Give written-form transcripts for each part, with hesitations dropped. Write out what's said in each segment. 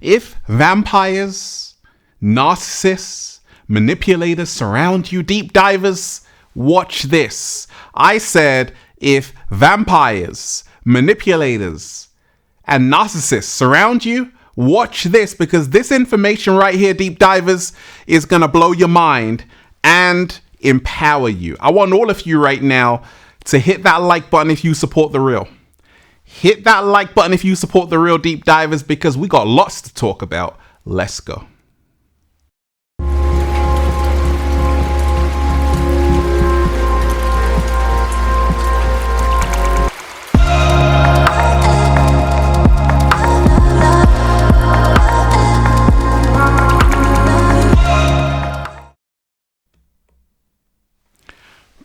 If vampires, narcissists, manipulators surround you, deep divers, watch this. I said if vampires, manipulators, and narcissists surround you, watch this, because this information right here, deep divers, is going to blow your mind and empower you. I want all of you right now to hit that like button if you support the real. Hit that like button if you support the real, deep divers, because we got lots to talk about. Let's go.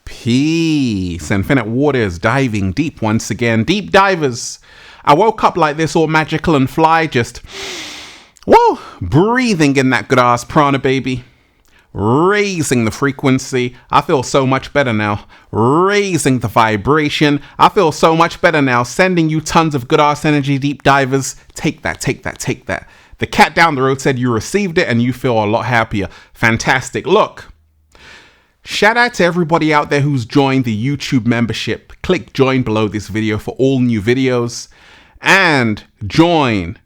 Peace. Infinite waters, diving deep once again. Deep divers. I woke up like this, all magical and fly, just, whoa, breathing in that good ass prana, baby. Raising the frequency. I feel so much better now. Raising the vibration. I feel so much better now. Sending you tons of good ass energy, deep divers. Take that, take that, take that. The cat down the road said you received it and you feel a lot happier. Fantastic. Look. Shout out to everybody out there who's joined the YouTube membership. Click join below this video for all new videos and join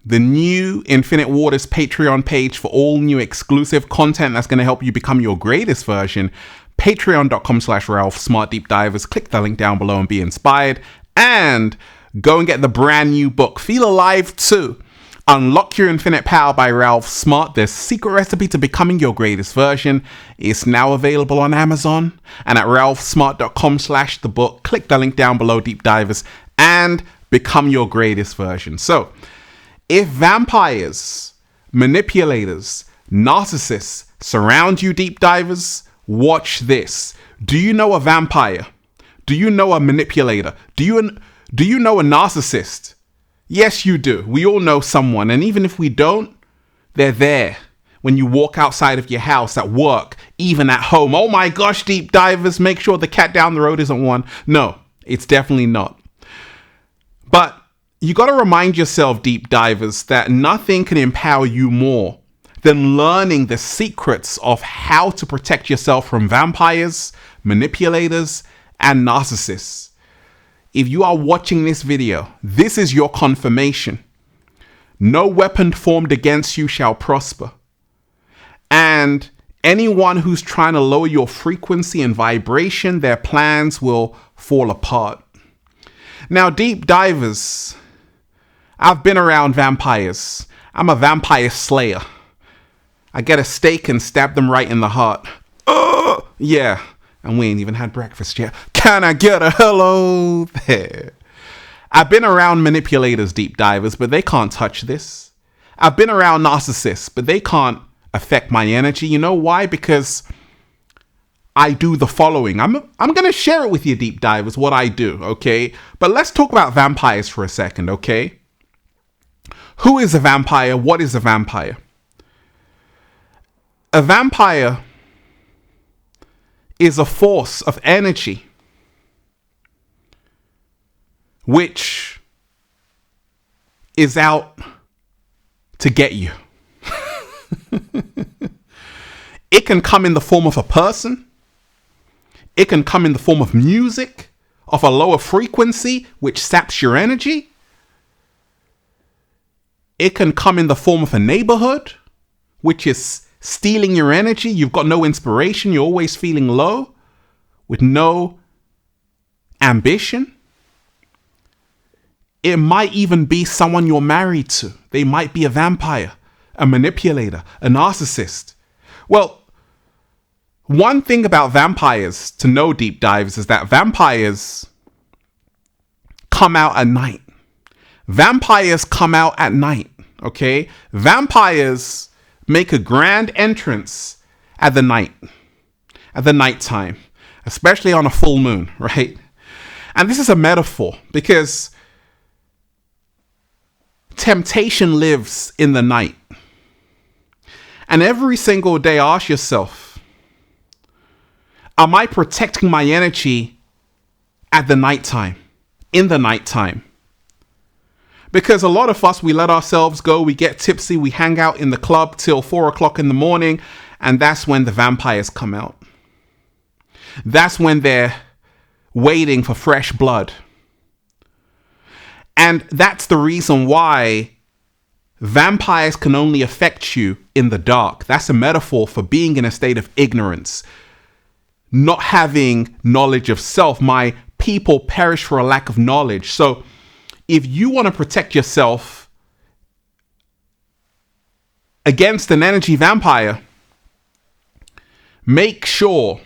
the new Infinite Waters Patreon page for all new exclusive content that's going to help you become your greatest version. Patreon.com/Ralph Smart Deep Divers. Click the link down below and be inspired, and go and get the brand new book, Feel Alive 2. Unlock Your Infinite Power by Ralph Smart, the secret recipe to becoming your greatest version. Is now available on Amazon and at ralphsmart.com/the-book. Click the link down below, deep divers, and become your greatest version. So, if vampires, manipulators, narcissists surround you, deep divers, watch this. Do you know a vampire? Do you know a manipulator? Do you know a narcissist? Yes, you do. We all know someone. And even if we don't, they're there. When you walk outside of your house, at work, even at home. Oh my gosh, deep divers, make sure the cat down the road isn't one. No, it's definitely not. But you got to remind yourself, deep divers, that nothing can empower you more than learning the secrets of how to protect yourself from vampires, manipulators, and narcissists. If you are watching this video, this is your confirmation. No weapon formed against you shall prosper. And anyone who's trying to lower your frequency and vibration, their plans will fall apart. Now, deep divers, I've been around vampires. I'm a vampire slayer. I get a steak and stab them right in the heart. Oh, yeah. And we ain't even had breakfast yet. Can I get a hello there? I've been around manipulators, deep divers, but they can't touch this. I've been around narcissists, but they can't affect my energy. You know why? Because I do the following. I'm going to share it with you, deep divers, what I do, okay? But let's talk about vampires for a second, okay? Who is a vampire? What is a vampire? A vampire is a force of energy which is out to get you. It can come in the form of a person. It can come in the form of music of a lower frequency which saps your energy. It can come in the form of a neighborhood which is stealing your energy. You've got no inspiration. You're always feeling low with no ambition. It might even be someone you're married to. They might be a vampire, a manipulator, a narcissist. Well, one thing about vampires to know, deep dives, is that vampires come out at night. Vampires come out at night, okay? Vampires make a grand entrance at the nighttime, especially on a full moon, right? And this is a metaphor because temptation lives in the night. And every single day, ask yourself, am I protecting my energy at the nighttime, in the nighttime? Because a lot of us, we let ourselves go, we get tipsy, we hang out in the club till 4 o'clock in the morning, and that's when the vampires come out. That's when they're waiting for fresh blood. And that's the reason why vampires can only affect you in the dark. That's a metaphor for being in a state of ignorance, not having knowledge of self. My people perish for a lack of knowledge. So if you want to protect yourself against an energy vampire, make sure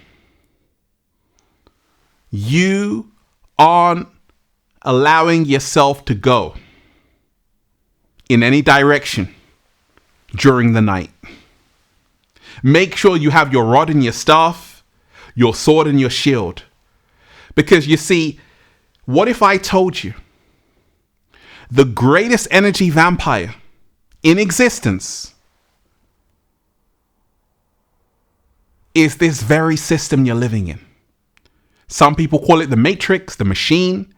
you aren't allowing yourself to go in any direction during the night. Make sure you have your rod and your staff, your sword and your shield. Because you see, what if I told you the greatest energy vampire in existence is this very system you're living in? Some people call it the matrix, the machine,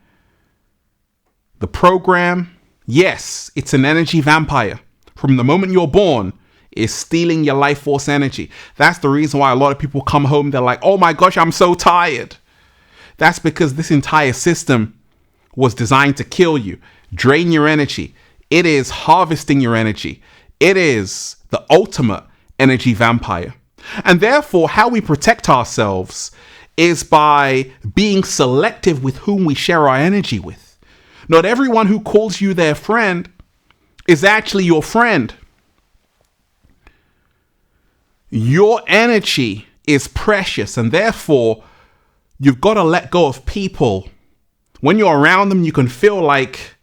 the program. Yes, it's an energy vampire. From the moment you're born, it's stealing your life force energy. That's the reason why a lot of people come home, they're like, oh my gosh, I'm so tired. That's because this entire system was designed to kill you, drain your energy. It is harvesting your energy. It is the ultimate energy vampire. And therefore, how we protect ourselves is by being selective with whom we share our energy with. Not everyone who calls you their friend is actually your friend. Your energy is precious, and therefore you've got to let go of people. When you're around them, you can feel like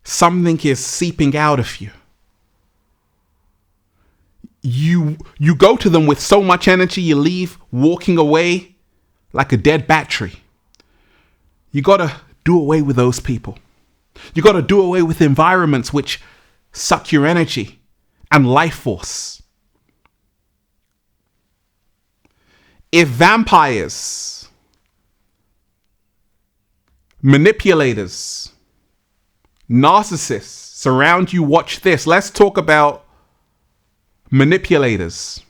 something is seeping out of you. You go to them with so much energy, you leave walking away like a dead battery. You got to do away with those people. You got to do away with environments which suck your energy and life force. If vampires, manipulators, narcissists surround you, watch this. Let's talk about manipulators.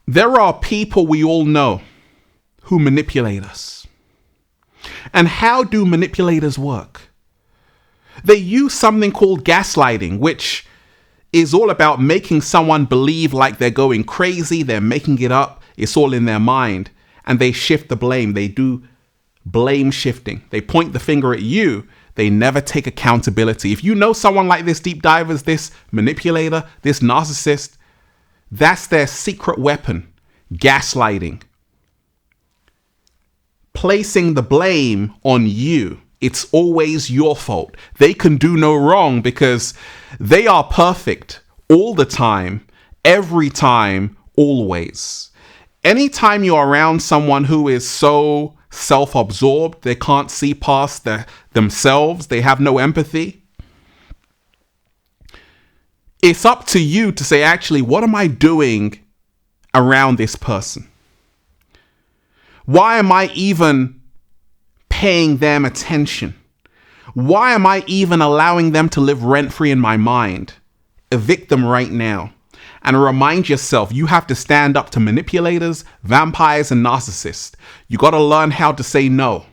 There are people we all know who manipulate us. And how do manipulators work? They use something called gaslighting, which is all about making someone believe like they're going crazy, they're making it up, it's all in their mind, and they shift the blame. They do blame shifting. They point the finger at you. They never take accountability. If you know someone like this, deep divers, this manipulator, this narcissist, that's their secret weapon, gaslighting. Placing the blame on you. It's always your fault. They can do no wrong because they are perfect all the time, every time, always. Anytime you're around someone who is so self-absorbed, they can't see past themselves, they have no empathy, it's up to you to say, actually, what am I doing around this person? Why am I even paying them attention? Why am I even allowing them to live rent-free in my mind? Evict them right now. And remind yourself, you have to stand up to manipulators, vampires, and narcissists. You got to learn how to say no.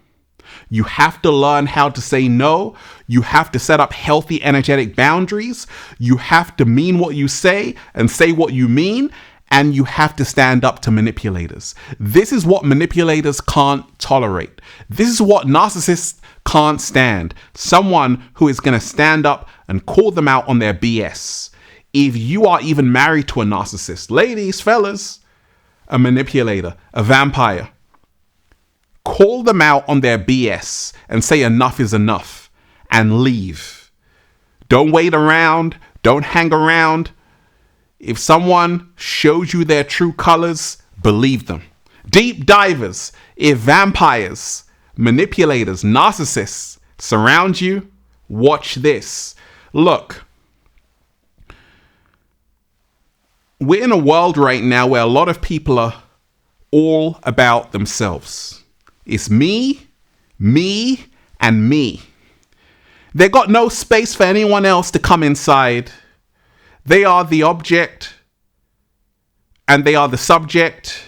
You have to learn how to say no. You have to set up healthy energetic boundaries. You have to mean what you say and say what you mean. And you have to stand up to manipulators. This is what manipulators can't tolerate. This is what narcissists can't stand. Someone who is going to stand up and call them out on their BS. If you are even married to a narcissist, ladies, fellas, a manipulator, a vampire, call them out on their BS and say enough is enough and leave. Don't wait around. Don't hang around. If someone shows you their true colors, believe them. Deep divers, if vampires, manipulators, narcissists surround you, watch this. Look, we're in a world right now where a lot of people are all about themselves. It's me Me and me. They got no space for anyone else to come inside. They are the object, and they are the subject,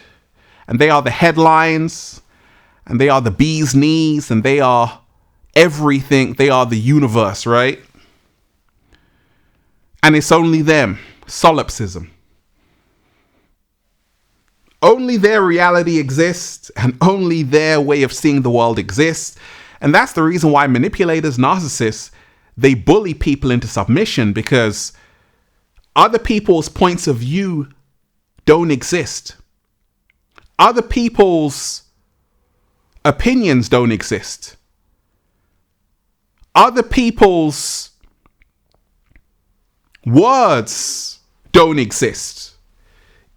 and they are the headlines, and they are the bee's knees, and they are everything. They are the universe, right? And it's only them. Solipsism. Only their reality exists, and only their way of seeing the world exists. And that's the reason why manipulators, narcissists, they bully people into submission, because other people's points of view don't exist. Other people's opinions don't exist. Other people's words don't exist.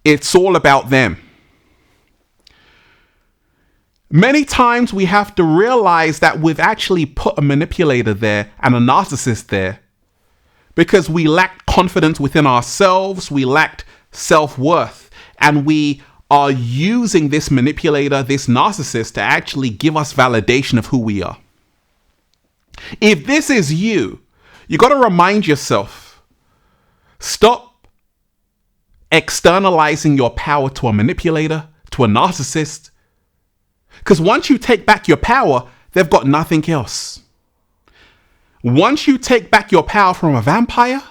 It's all about them. Many times we have to realize that we've actually put a manipulator there and a narcissist there because we lacked confidence within ourselves, we lacked self-worth, and we are using this manipulator, this narcissist, to actually give us validation of who we are. If this is you, you got to remind yourself, stop externalizing your power to a manipulator, to a narcissist. Because once you take back your power, they've got nothing else. Once you take back your power from a vampire,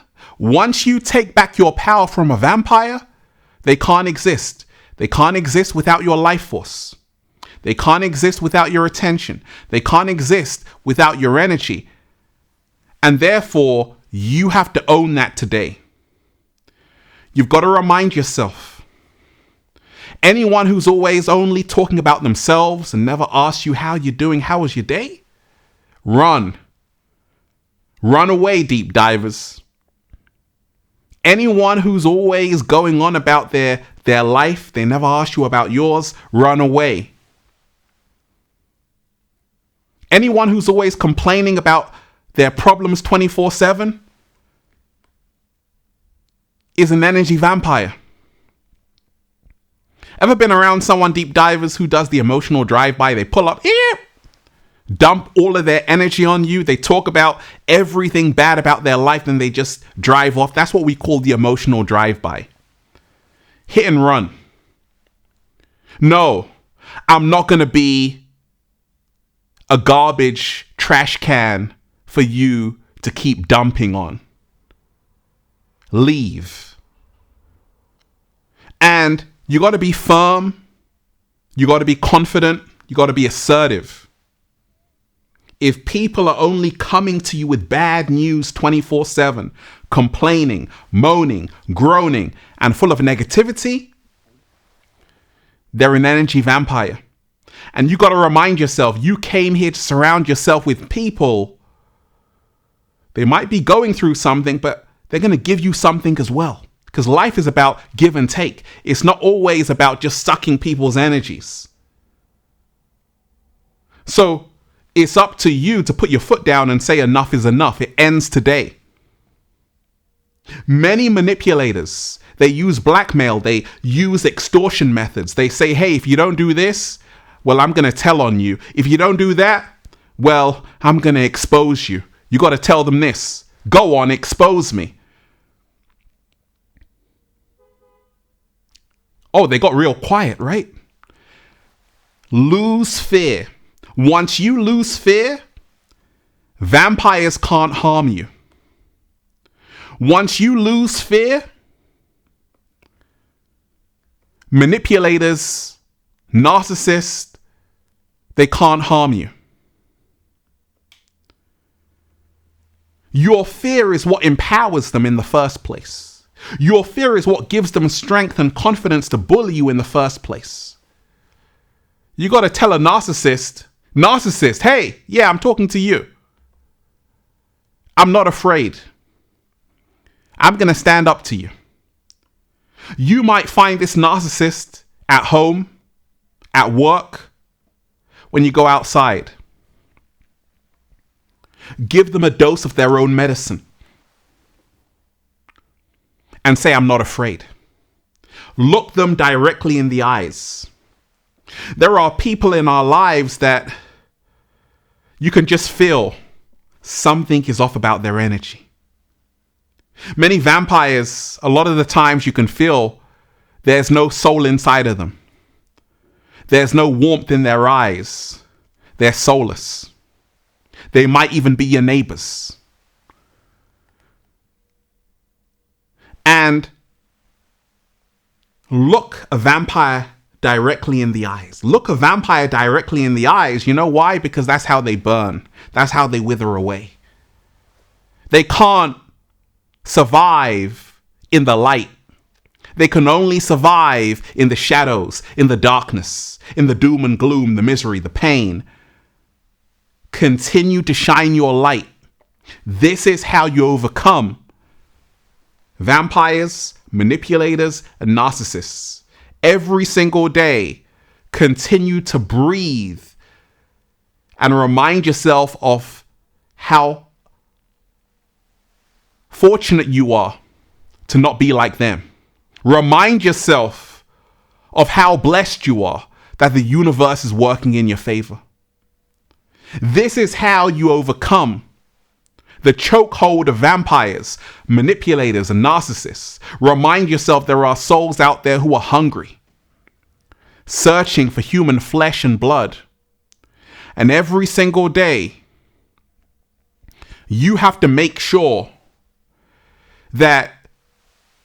they can't exist. They can't exist without your life force. They can't exist without your attention. They can't exist without your energy. And therefore, you have to own that today. You've got to remind yourself. Anyone who's always only talking about themselves and never asks you how you're doing, how was your day? Run. Run away, deep divers. Anyone who's always going on about their life, they never ask you about yours, run away. Anyone who's always complaining about their problems 24/7 is an energy vampire. Ever been around someone, deep divers, who does the emotional drive-by? They pull up, dump all of their energy on you. They talk about everything bad about their life, and they just drive off. That's what we call the emotional drive-by. Hit and run. No, I'm not going to be a garbage trash can for you to keep dumping on. Leave. And you got to be firm. You got to be confident. You got to be assertive. If people are only coming to you with bad news 24/7, complaining, moaning, groaning, and full of negativity, they're an energy vampire. And you got to remind yourself, you came here to surround yourself with people. They might be going through something, but they're going to give you something as well. Because life is about give and take. It's not always about just sucking people's energies. So it's up to you to put your foot down and say enough is enough. It ends today. Many manipulators, they use blackmail. They use extortion methods. They say, hey, if you don't do this, well, I'm going to tell on you. If you don't do that, well, I'm going to expose you. You got to tell them this. Go on, expose me. Oh, they got real quiet, right? Lose fear. Once you lose fear, vampires can't harm you. Once you lose fear, manipulators, narcissists, they can't harm you. Your fear is what empowers them in the first place. Your fear is what gives them strength and confidence to bully you in the first place. You got to tell a narcissist, hey, yeah, I'm talking to you. I'm not afraid. I'm going to stand up to you. You might find this narcissist at home, at work, when you go outside. Give them a dose of their own medicine. And say, I'm not afraid. Look them directly in the eyes. There are people in our lives that you can just feel something is off about their energy. Many vampires, a lot of the times you can feel there's no soul inside of them. There's no warmth in their eyes. They're soulless. They might even be your neighbors. And look a vampire directly in the eyes. Look a vampire directly in the eyes. You know why? Because that's how they burn. That's how they wither away. They can't survive in the light. They can only survive in the shadows, in the darkness, in the doom and gloom, the misery, the pain. Continue to shine your light. This is how you overcome vampires, manipulators, and narcissists. Every single day, continue to breathe and remind yourself of how fortunate you are to not be like them. Remind yourself of how blessed you are that the universe is working in your favor. This is how you overcome the chokehold of vampires, manipulators, and narcissists. Remind yourself there are souls out there who are hungry, searching for human flesh and blood. And every single day, you have to make sure that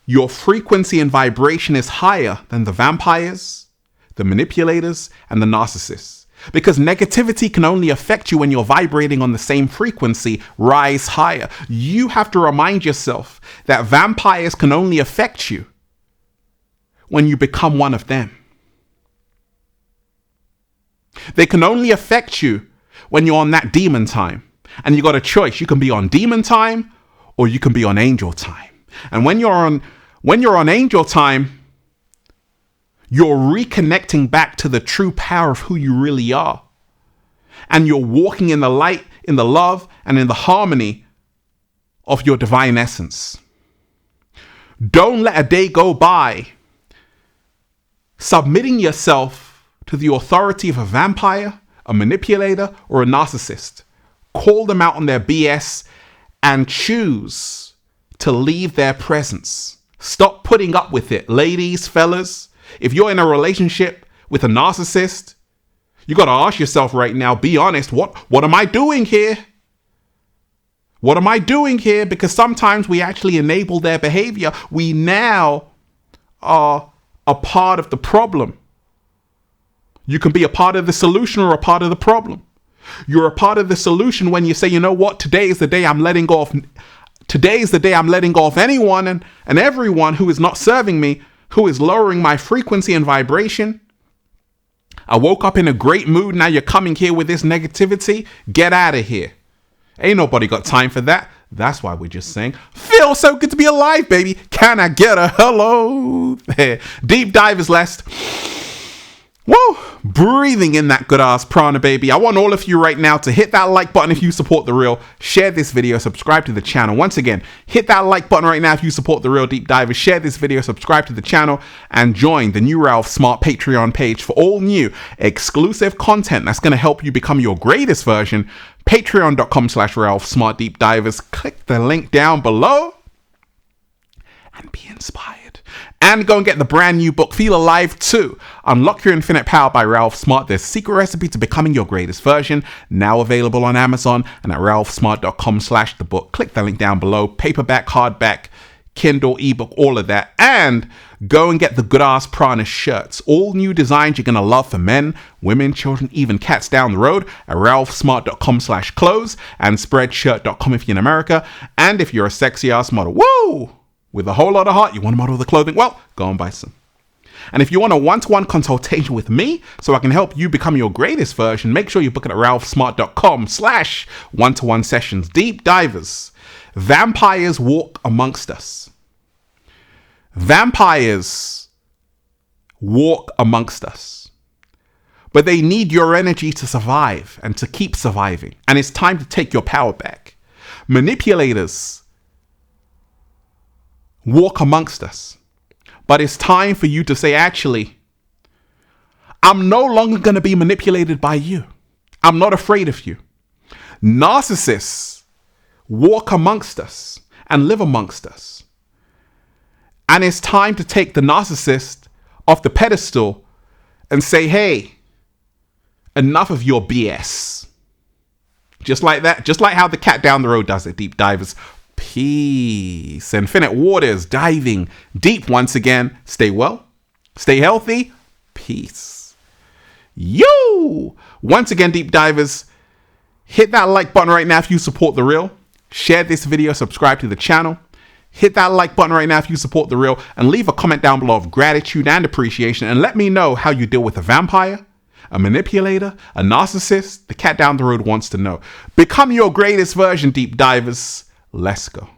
your frequency and vibration is higher than the vampires, the manipulators, and the narcissists. Because negativity can only affect you when you're vibrating on the same frequency. Rise higher. You have to remind yourself that vampires can only affect you when you become one of them. They can only affect you when you're on that demon time. And you got a choice. You can be on demon time or you can be on angel time. And when you're on angel time, you're reconnecting back to the true power of who you really are. And you're walking in the light, in the love, and in the harmony of your divine essence. Don't let a day go by submitting yourself to the authority of a vampire, a manipulator, or a narcissist. Call them out on their BS and choose to leave their presence. Stop putting up with it. Ladies, fellas, if you're in a relationship with a narcissist, you got to ask yourself right now, be honest, what am I doing here? What am I doing here? Because sometimes we actually enable their behavior. We now are a part of the problem. You can be a part of the solution or a part of the problem. You're a part of the solution when you say, you know what, today is the day I'm letting go of. Today is the day I'm letting go of anyone and everyone who is not serving me, who is lowering my frequency and vibration. I woke up in a great mood. Now you're coming here with this negativity. Get out of here. Ain't nobody got time for that. That's why we're just saying, feels so good to be alive, baby. Can I get a hello there? Deep dive is last. Woo! Breathing in that good ass prana, baby. I want all of you right now to hit that like button if you support The Real. Share this video, subscribe to the channel. Once again, hit that like button right now if you support The Real Deep Divers. Share this video, subscribe to the channel, and join the new Ralph Smart Patreon page for all new exclusive content that's going to help you become your greatest version. Patreon.com/Ralph Smart Deep Divers. Click the link down below and be inspired. And go and get the brand new book, Feel Alive 2, Unlock Your Infinite Power by Ralph Smart, the secret recipe to becoming your greatest version, now available on Amazon and at ralphsmart.com/the book. Click the link down below, paperback, hardback, Kindle, ebook, all of that. And go and get the Good Ass Prana shirts, all new designs you're going to love for men, women, children, even cats down the road at ralphsmart.com/clothes and spreadshirt.com if you're in America. And if you're a sexy ass model, woo! With a whole lot of heart, you want to model the clothing? Well, go and buy some. And if you want a one-to-one consultation with me so I can help you become your greatest version, make sure you book it at ralphsmart.com/one-to-one sessions. Deep divers. Vampires walk amongst us. Vampires walk amongst us. But they need your energy to survive and to keep surviving. And it's time to take your power back. Manipulators walk amongst us. But it's time for you to say, actually, I'm no longer going to be manipulated by you. I'm not afraid of you. Narcissists walk amongst us and live amongst us. And it's time to take the narcissist off the pedestal and say, hey, enough of your BS. Just like that. Just like how the cat down the road does it, deep divers. Peace. Infinite waters diving deep once again. Stay well. Stay healthy. Peace. Yo! Once again, deep divers, hit that like button right now if you support the real. Share this video. Subscribe to the channel. Hit that like button right now if you support the real, and leave a comment down below of gratitude and appreciation, and let me know how you deal with a vampire, a manipulator, a narcissist. The cat down the road wants to know. Become your greatest version, deep divers. Let's go.